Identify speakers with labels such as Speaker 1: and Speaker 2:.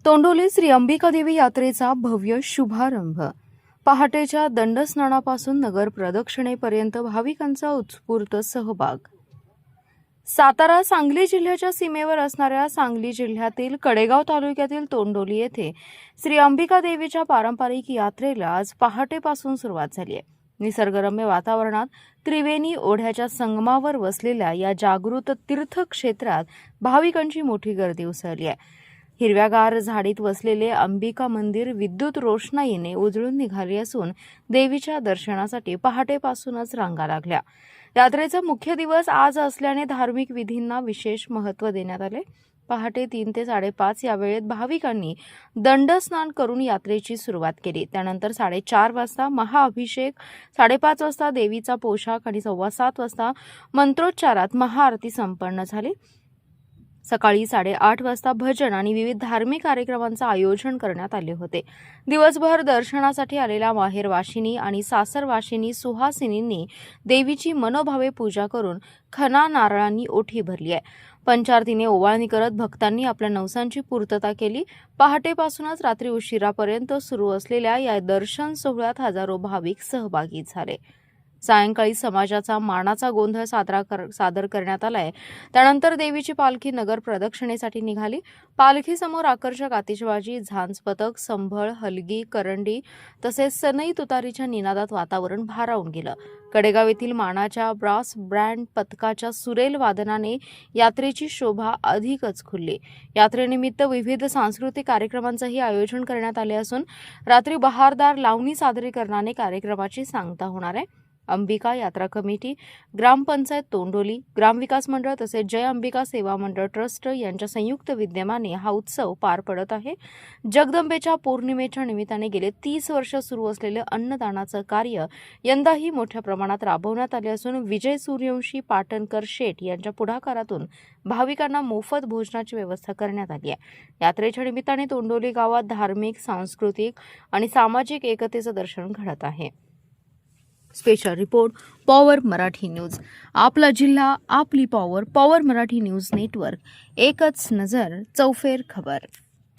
Speaker 1: तोंडोली श्री अंबिकादेवी यात्रेचा भव्य शुभारंभ. पहाटेच्या दंडस्नानापासून नगर प्रदक्षिणेपर्यंत भाविकांचा उत्स्फूर्त सहभाग. सातारा सांगली जिल्ह्याच्या सीमेवर असणाऱ्या सांगली जिल्ह्यातील कडेगाव तालुक्यातील तोंडोली येथे श्री अंबिकादेवीच्या पारंपरिक यात्रेला आज पहाटेपासून सुरुवात झाली आहे. निसर्गरम्य वातावरणात त्रिवेणी ओढ्याच्या संगमावर वसलेल्या या जागृत तीर्थक्षेत्रात भाविकांची मोठी गर्दी उसळली आहे. हिरव्यागार झाडीत वसलेले अंबिका मंदिर विद्युत रोषणाईने उजळून निघाले असून देवीच्या दर्शनासाठी पहाटेपासूनच रांगा लागल्या. यात्रेचा मुख्य दिवस आज असल्याने धार्मिक विधींना विशेष महत्त्व देण्यात आले. पहाटे 3 ते 5:30 या वेळेत भाविकांनी दंडस्नान करून यात्रेची सुरुवात केली. त्यानंतर 4:30 वाजता महाअभिषेक, 5:30 वाजता देवीचा पोशाख आणि 7:15 वाजता मंत्रोच्चारात महाआरती संपन्न झाली. सकाळी 8:30 वाजता भजन आणि विविध धार्मिक कार्यक्रमांचं आयोजन करण्यात आले होते. दिवसभर दर्शनासाठी आलेल्या माहेरवाशिनी आणि सासरवाशिनी सुहासिनींनी देवीची मनोभावे पूजा करून खणा नारळांनी ओठी भरली आहे. पंचारतीने ओवाळणी करत भक्तांनी आपल्या नवसांची पूर्तता केली. पहाटेपासूनच रात्री उशिरापर्यंत सुरू असलेल्या या दर्शन सोहळ्यात हजारो भाविक सहभागी झाले. सायंकाळी समाजाचा मानाचा गोंधळ सादर करण्यात आलाय. त्यानंतर देवीची पालखी नगर प्रदक्षिणेसाठी निघाली. पालखीसमोर आकर्षक आतिषबाजी, झांज पथक, संभळ, हलगी, करंडी तसेच सनई तुतारीच्या निनादात वातावरण भारावून गेलं. कडेगाव येथील मानाच्या ब्रास बँड पथकाच्या सुरेल वादनाने यात्रेची शोभा अधिकच खुलली. यात्रेनिमित्त विविध सांस्कृतिक कार्यक्रमांचंही आयोजन करण्यात आले असून रात्री बहारदार लावणी सादरीकरणाने कार्यक्रमाची सांगता होणार आहे. अंबिका यात्रा कमिटी, ग्रामपंचायत तोंडोली, ग्रामविकास मंडळ तसेच जय अंबिका सेवा मंडळ ट्रस्ट यांच्या संयुक्त विद्यमाने हा उत्सव पार पडत आहे. जगदंबेच्या पौर्णिमेच्या निमित्ताने गेले 30 वर्ष सुरू असलेले अन्नदानाचं कार्य यंदाही मोठ्या प्रमाणात राबवण्यात आले असून विजय सूर्यवंशी पाटणकर शेठ यांच्या पुढाकारातून भाविकांना मोफत भोजनाची व्यवस्था करण्यात आली आहे. यात्रेच्या निमित्ताने तोंडोली गावात धार्मिक, सांस्कृतिक आणि सामाजिक एकतेचं दर्शन घडत आहे. Special report power Marathi news. आपला जिल्हा, आपली power. Power Marathi news network. एकच नजर, चौफेर खबर.